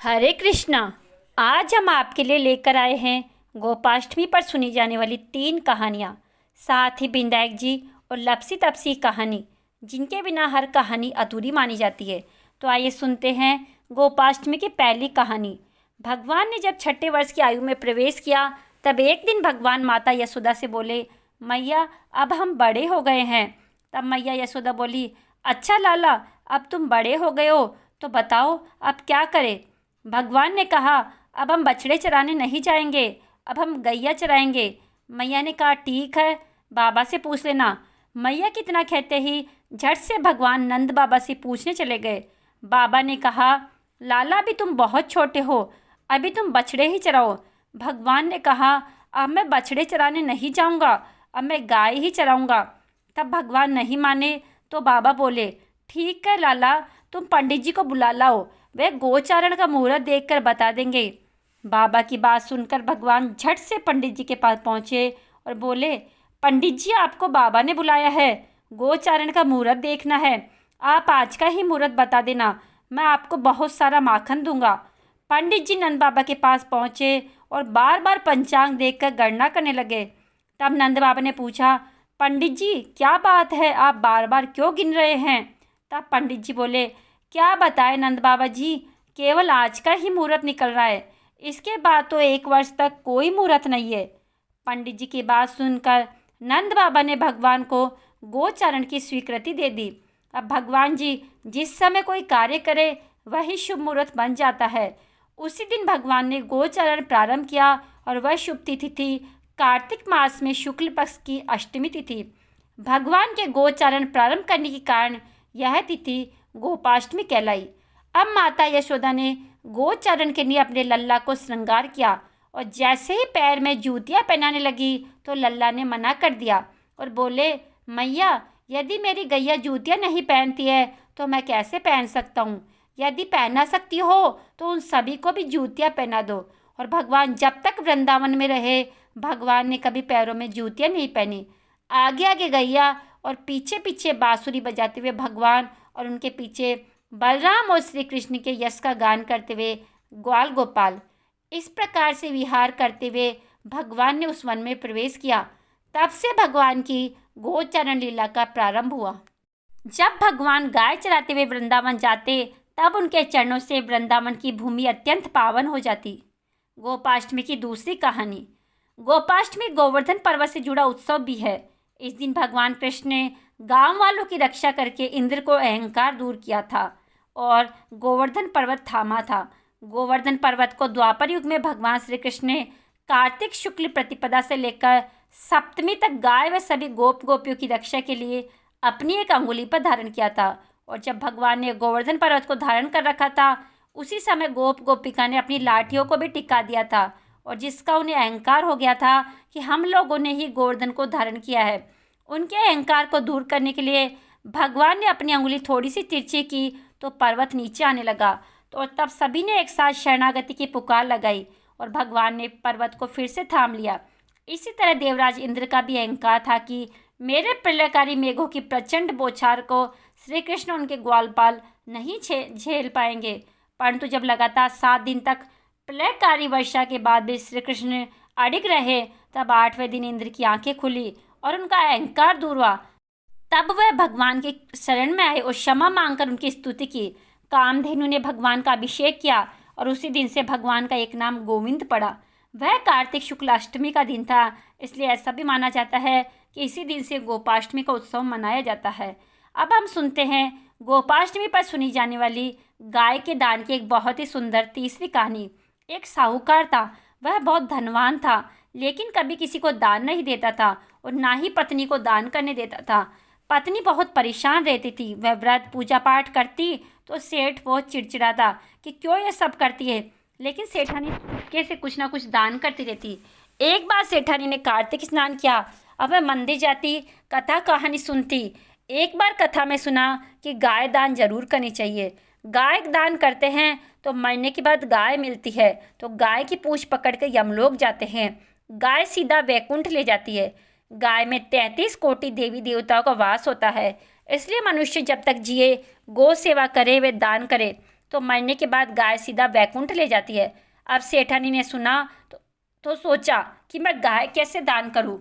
हरे कृष्णा। आज हम आपके लिए लेकर आए हैं गोपाष्टमी पर सुनी जाने वाली 3 कहानियाँ, साथ ही बिंदायक जी और लपसी तपसी कहानी, जिनके बिना हर कहानी अधूरी मानी जाती है। तो आइए सुनते हैं गोपाष्टमी की पहली कहानी। भगवान ने जब 6ठे वर्ष की आयु में प्रवेश किया, तब एक दिन भगवान माता यशोदा से बोले, मैया अब हम बड़े हो गए हैं। तब मैया यशोदा बोली, अच्छा लाला, अब तुम बड़े हो गए हो तो बताओ अब क्या करें। भगवान ने कहा, अब हम बछड़े चराने नहीं जाएंगे, अब हम गैया चराएंगे। मैया ने कहा, ठीक है, बाबा से पूछ लेना। मैया कितना कहते ही झट से भगवान नंद बाबा से पूछने चले गए। बाबा ने कहा, लाला अभी तुम बहुत छोटे हो, अभी तुम बछड़े ही चराओ। भगवान ने कहा, अब मैं बछड़े चराने नहीं जाऊंगा, अब मैं गाय ही चराऊंगा। तब भगवान नहीं माने तो बाबा बोले, ठीक है लाला, तुम पंडित जी को बुला लाओ, वे गोचारण का मुहूर्त देखकर बता देंगे। बाबा की बात सुनकर भगवान झट से पंडित जी के पास पहुँचे और बोले, पंडित जी आपको बाबा ने बुलाया है, गोचारण का मुहूर्त देखना है, आप आज का ही मुहूर्त बता देना, मैं आपको बहुत सारा माखन दूंगा। पंडित जी नंद बाबा के पास पहुँचे और बार बार पंचांग देखकर गणना करने लगे। तब नंद बाबा ने पूछा, पंडित जी क्या बात है, आप बार बार क्यों गिन रहे हैं। तब पंडित जी बोले, क्या बताएं नंद बाबा जी, केवल आज का ही मुहूर्त निकल रहा है, इसके बाद तो 1 वर्ष तक कोई मुहूर्त नहीं है। पंडित जी की बात सुनकर नंद बाबा ने भगवान को गोचारण की स्वीकृति दे दी। अब भगवान जी जिस समय कोई कार्य करे वही शुभ मुहूर्त बन जाता है। उसी दिन भगवान ने गोचारण प्रारंभ किया और वह शुभ तिथि थी कार्तिक मास में शुक्ल पक्ष की अष्टमी तिथि। भगवान के गोचारण प्रारंभ करने के कारण यह तिथि गोपाष्टमी कहलाई। अब माता यशोदा ने गोचारण के लिए अपने लल्ला को श्रृंगार किया और जैसे ही पैर में जूतियाँ पहनाने लगी तो लल्ला ने मना कर दिया और बोले, मैया यदि मेरी गैया जूतियाँ नहीं पहनती है तो मैं कैसे पहन सकता हूँ, यदि पहना सकती हो तो उन सभी को भी जूतियाँ पहना दो। और भगवान जब तक वृंदावन में रहे भगवान ने कभी पैरों में जूतियाँ नहीं पहनी। आगे आगे गैया और पीछे पीछे बांसुरी बजाते हुए भगवान और उनके पीछे बलराम और श्री कृष्ण के यश का गान करते हुए ग्वाल गोपाल। इस प्रकार से विहार करते हुए भगवान ने उस वन में प्रवेश किया। तब से भगवान की गोचारण लीला का प्रारंभ हुआ। जब भगवान गाय चराते हुए वृंदावन जाते तब उनके चरणों से वृंदावन की भूमि अत्यंत पावन हो जाती। गोपाष्टमी की दूसरी कहानी। गोपाष्टमी गोवर्धन पर्वत से जुड़ा उत्सव भी है। इस दिन भगवान कृष्ण ने गांव वालों की रक्षा करके इंद्र को अहंकार दूर किया था और गोवर्धन पर्वत थामा था। गोवर्धन पर्वत को द्वापर युग में भगवान श्री कृष्ण ने कार्तिक शुक्ल प्रतिपदा से लेकर सप्तमी तक गाय व सभी गोप गोपियों की रक्षा के लिए अपनी एक अंगुली पर धारण किया था। और जब भगवान ने गोवर्धन पर्वत को धारण कर रखा था उसी समय गोप गोपिका ने अपनी लाठियों को भी टिका दिया था और जिसका उन्हें अहंकार हो गया था कि हम लोगों ने ही गोवर्धन को धारण किया है। उनके अहंकार को दूर करने के लिए भगवान ने अपनी अंगुली थोड़ी सी तिरछी की तो पर्वत नीचे आने लगा। तो तब सभी ने एक साथ शरणागति की पुकार लगाई और भगवान ने पर्वत को फिर से थाम लिया। इसी तरह देवराज इंद्र का भी अहंकार था कि मेरे प्रलयकारी मेघों की प्रचंड बौछार को श्री कृष्ण उनके ग्वालपाल नहीं झेल पाएंगे। परंतु जब लगातार 7 दिन तक प्रलयकारी वर्षा के बाद भी श्री कृष्ण अडिग रहे तब 8वें दिन इंद्र की आंखें खुली और उनका अहंकार दूर हुआ। तब वह भगवान के शरण में आए और क्षमा मांगकर उनकी स्तुति की। कामधेनु ने भगवान का अभिषेक किया और उसी दिन से भगवान का एक नाम गोविंद पड़ा। वह कार्तिक शुक्ल अष्टमी का दिन था, इसलिए ऐसा भी माना जाता है कि इसी दिन से गोपाष्टमी का उत्सव मनाया जाता है। अब हम सुनते हैं गोपाष्टमी पर सुनी जाने वाली गाय के दान की एक बहुत ही सुंदर तीसरी कहानी। एक साहूकार था, वह बहुत धनवान था लेकिन कभी किसी को दान नहीं देता था और ना ही पत्नी को दान करने देता था। पत्नी बहुत परेशान रहती थी। वह व्रत पूजा पाठ करती तो सेठ बहुत चिड़चिड़ाता कि क्यों ये सब करती है, लेकिन सेठानी चुपके से कुछ ना कुछ दान करती रहती। एक बार सेठानी ने कार्तिक स्नान किया। अब वह मंदिर जाती, कथा कहानी सुनती। एक बार कथा में सुना कि गाय दान जरूर करनी चाहिए। गाय दान करते हैं तो मरने के बाद गाय मिलती है, तो गाय की पूंछ पकड़ के यमलोक जाते हैं। गाय सीधा वैकुंठ ले जाती है। गाय में 33 कोटि देवी देवताओं का वास होता है, इसलिए मनुष्य जब तक जिए गौ सेवा करे व दान करे तो मरने के बाद गाय सीधा वैकुंठ ले जाती है। अब सेठानी ने सुना तो सोचा कि मैं गाय कैसे दान करूं।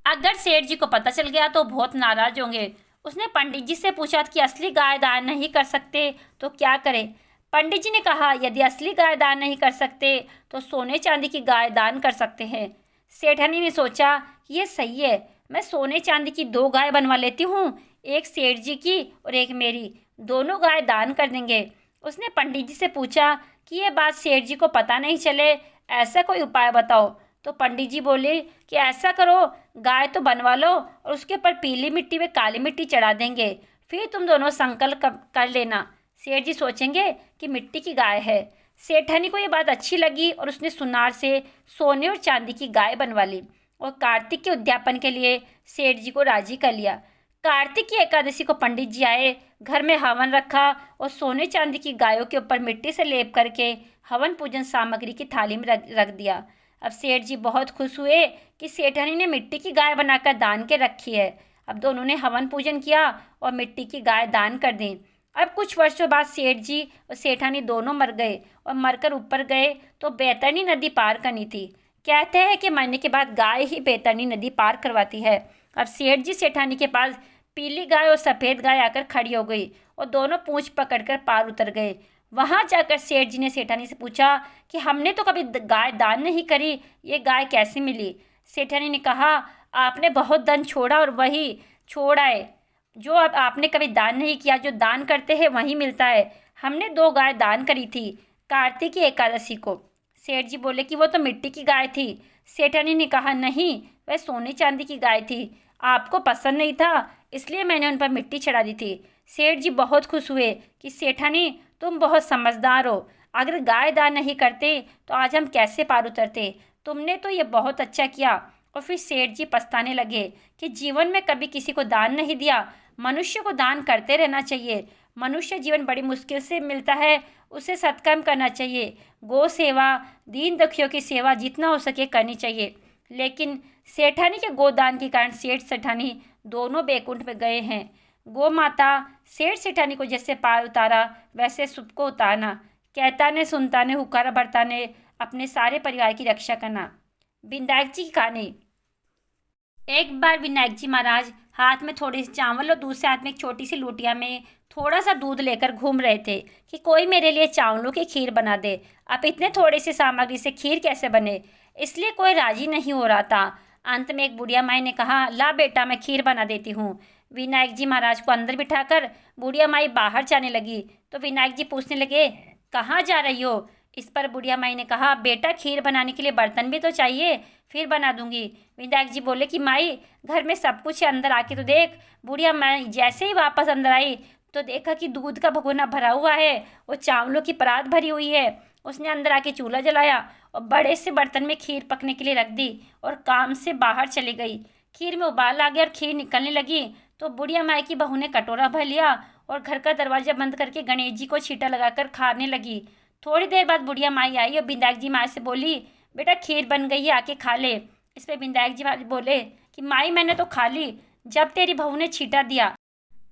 अगर सेठ जी को पता चल गया तो बहुत नाराज होंगे। उसने पंडित जी से पूछा कि असली गाय दान नहीं कर सकते तो क्या करें। पंडित जी ने कहा, यदि असली गाय दान नहीं कर सकते तो सोने चांदी की गाय दान कर सकते हैं। सेठानी ने सोचा कि ये सही है, मैं सोने चांदी की 2 गाय बनवा लेती हूँ, एक सेठ जी की और एक मेरी, दोनों गाय दान कर देंगे। उसने पंडित जी से पूछा कि ये बात सेठ जी को पता नहीं चले, ऐसा कोई उपाय बताओ। तो पंडित जी बोले कि ऐसा करो, गाय तो बनवा लो और उसके ऊपर पीली मिट्टी में काली मिट्टी चढ़ा देंगे, फिर तुम दोनों संकल्प कर लेना। सेठ जी सोचेंगे कि मिट्टी की गाय है। सेठानी को ये बात अच्छी लगी और उसने सुनार से सोने और चांदी की गाय बनवा ली और कार्तिक के उद्यापन के लिए सेठ जी को राजी कर लिया। कार्तिक की एकादशी को पंडित जी आए, घर में हवन रखा और सोने चांदी की गायों के ऊपर मिट्टी से लेप करके हवन पूजन सामग्री की थाली में रख दिया। अब सेठ जी बहुत खुश हुए कि सेठानी ने मिट्टी की गाय बनाकर दान के रखी है। अब दोनों ने हवन पूजन किया और मिट्टी की गाय दान कर दी। अब कुछ वर्षों बाद सेठ जी और सेठानी दोनों मर गए और मरकर ऊपर गए तो बैतरणी नदी पार करनी थी। कहते हैं कि मरने के बाद गाय ही बैतरणी नदी पार करवाती है। अब सेठ जी सेठानी के पास पीली गाय और सफ़ेद गाय आकर खड़ी हो गई और दोनों पूंछ पकड़कर पार उतर गए। वहां जाकर सेठ जी ने सेठानी से पूछा कि हमने तो कभी गाय दान नहीं करी, ये गाय कैसे मिली। सेठानी ने कहा, आपने बहुत धन छोड़ा और वही छोड़ा है जो अब आपने कभी दान नहीं किया। जो दान करते हैं वही मिलता है। हमने 2 गाय दान करी थी कार्तिक की एकादशी को। सेठ जी बोले कि वो तो मिट्टी की गाय थी। सेठानी ने कहा, नहीं, वह सोने चांदी की गाय थी, आपको पसंद नहीं था इसलिए मैंने उन पर मिट्टी चढ़ा दी थी। सेठ जी बहुत खुश हुए कि सेठानी तुम बहुत समझदार हो, अगर गाय दान नहीं करते तो आज हम कैसे पार उतरते, तुमने तो ये बहुत अच्छा किया। और फिर सेठ जी पछताने लगे कि जीवन में कभी किसी को दान नहीं दिया। मनुष्य को दान करते रहना चाहिए। मनुष्य जीवन बड़ी मुश्किल से मिलता है, उसे सत्कर्म करना चाहिए। गौ सेवा, दीन दुखियों की सेवा जितना हो सके करनी चाहिए। लेकिन सेठानी के गोदान के कारण सेठ सेठानी दोनों बैकुंठ में गए हैं। गौ माता सेठ सेठानी को जैसे पार उतारा वैसे सबको उतारना। कहता ने सुनता ने हुक्कारा भरता ने अपने सारे परिवार की रक्षा करना। विनायक जी की कहानी। एक बार विनायक जी महाराज हाथ में थोड़े से चावल और दूसरे हाथ में एक छोटी सी लोटिया में थोड़ा सा दूध लेकर घूम रहे थे कि कोई मेरे लिए चावलों की खीर बना दे। अब इतने थोड़ी सी सामग्री से खीर कैसे बने, इसलिए कोई राजी नहीं हो रहा था। अंत में एक बुढ़िया माई ने कहा, ला बेटा, मैं खीर बना देती हूँ। विनायक जी महाराज को अंदर बिठाकर बुढ़िया माई बाहर जाने लगी तो विनायक जी पूछने लगे, कहाँ जा रही हो। इस पर बुढ़िया माई ने कहा, बेटा, खीर बनाने के लिए बर्तन भी तो चाहिए, फिर बना दूंगी। विनायक जी बोले कि माई, घर में सब कुछ है, अंदर आके तो देख। बुढ़िया माई जैसे ही वापस अंदर आई तो देखा कि दूध का भगोना भरा हुआ है और चावलों की परात भरी हुई है। उसने अंदर आके चूल्हा जलाया और बड़े से बर्तन में खीर पकने के लिए रख दी और काम से बाहर चली गई। खीर में उबाल आ गया और खीर निकलने लगी तो बुढ़िया माई की बहू ने कटोरा भर लिया और घर का दरवाजा बंद करके गणेश जी को छींटा लगाकर खाने लगी। थोड़ी देर बाद बुढ़िया माई आई और विनायक जी माई से बोली, बेटा, खीर बन गई है, आके खा ले। इस पर विनायक जी बोले कि माई, मैंने तो खा ली जब तेरी बहू ने छींटा दिया।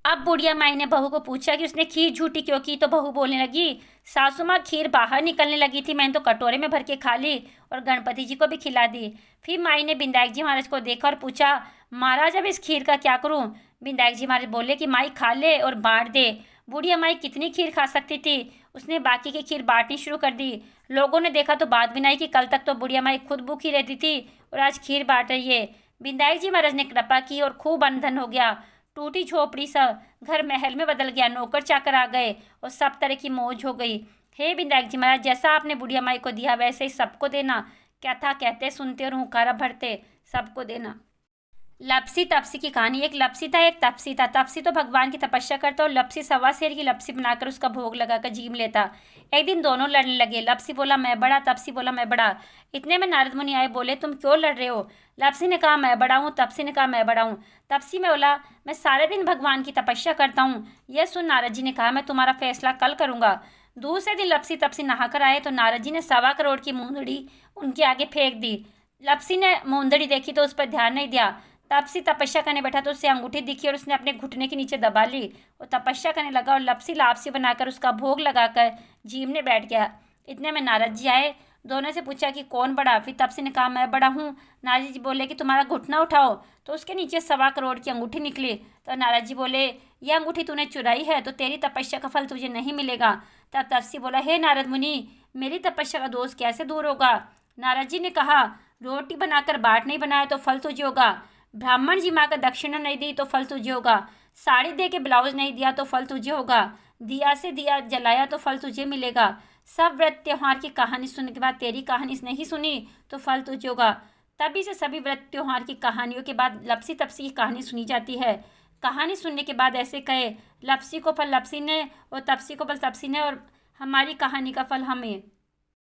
अब बुढ़िया माई ने बहू को पूछा कि उसने खीर झूठी क्यों की, तो बहू बोलने लगी, सासू माँ, खीर बाहर निकलने लगी थी, मैंने तो कटोरे में भर के खा ली और गणपति जी को भी खिला दी। फिर माई ने विनायक जी महाराज को देखा और पूछा, महाराज, अब इस खीर का क्या करूँ। विनायक जी महाराज बोले कि माई, खा ले और बांट दे। बुढ़िया माई कितनी खीर खा सकती थी, उसने बाकी की खीर बांटनी शुरू कर दी। लोगों ने देखा तो बात भी नहीं कि कल तक तो बुढ़िया माई खुद भूखी रहती थी और आज खीर बांट रही है। विनायक जी महाराज ने कृपा की और खूब अनधन हो गया। टूटी झोपड़ी सा घर महल में बदल गया, नौकर चाकर आ गए और सब तरह की मौज हो गई। हे विनायक जी महाराज, जैसा आपने बुढ़िया माई को दिया वैसे ही सबको देना। क्या था कहते सुनते और हुंकारा भरते, सबको देना। लपसी तपसी की कहानी। एक लपसी था, एक तपसी था। तपसी तो भगवान की तपस्या करता और लपसी 1.25 सेर की लपसी बनाकर उसका भोग लगाकर जीम लेता। एक दिन दोनों लड़ने लगे। लपसी बोला, मैं बड़ा। तपसी बोला, मैं बड़ा। इतने में नारद मुनि आए, बोले, तुम क्यों लड़ रहे हो। लपसी ने कहा, मैं बड़ा हूँ। तपसी ने कहा, मैं बड़ा हूँ। तपसी में बोला, मैं सारे दिन भगवान की तपस्या करता हूँ। यह सुन नारद जी ने कहा, मैं तुम्हारा फैसला कल करूँगा। दूसरे दिन लपसी तपसी नहाकर आए तो नारद जी ने 1.25 करोड़ की मुंदड़ी उनके आगे फेंक दी। लपसी ने मुंदड़ी देखी तो उस पर ध्यान नहीं दिया। तपसी तपस्या करने बैठा तो उससे अंगूठी दिखी और उसने अपने घुटने के नीचे दबा ली और तपस्या करने लगा और लपसी लापसी बनाकर उसका भोग लगाकर जीवने बैठ गया। इतने में नारद जी आए। दोनों से पूछा कि कौन बड़ा। फिर तपसी ने कहा मैं बड़ा हूँ। नारद जी बोले कि तुम्हारा घुटना उठाओ, तो उसके नीचे 1.25 करोड़ की अंगूठी निकली। तो नारद जी बोले यह अंगूठी तूने चुराई है तो तेरी तपस्या का फल तुझे नहीं मिलेगा। तब तपसी बोला हे नारद मुनि, मेरी तपस्या का दोष कैसे दूर होगा। नारद जी ने कहा रोटी बनाकर बाट नहीं बनाया तो फल तुझे होगा, ब्राह्मण जी माँ का दक्षिणा नहीं दी तो फल तुझे होगा, साड़ी दे के ब्लाउज नहीं दिया तो फल तुझे होगा, दिया से दिया जलाया तो फल तुझे मिलेगा, सब व्रत त्योहार की कहानी सुनने के बाद तेरी कहानी नहीं सुनी तो फल तुझे होगा। तभी से सभी व्रत त्योहार की कहानियों के बाद लपसी तपसी की कहानी सुनी जाती है। कहानी सुनने के बाद ऐसे कहे लपसी को फल लपसी ने और तपसी को फल तपसी ने और हमारी कहानी का फल हमें।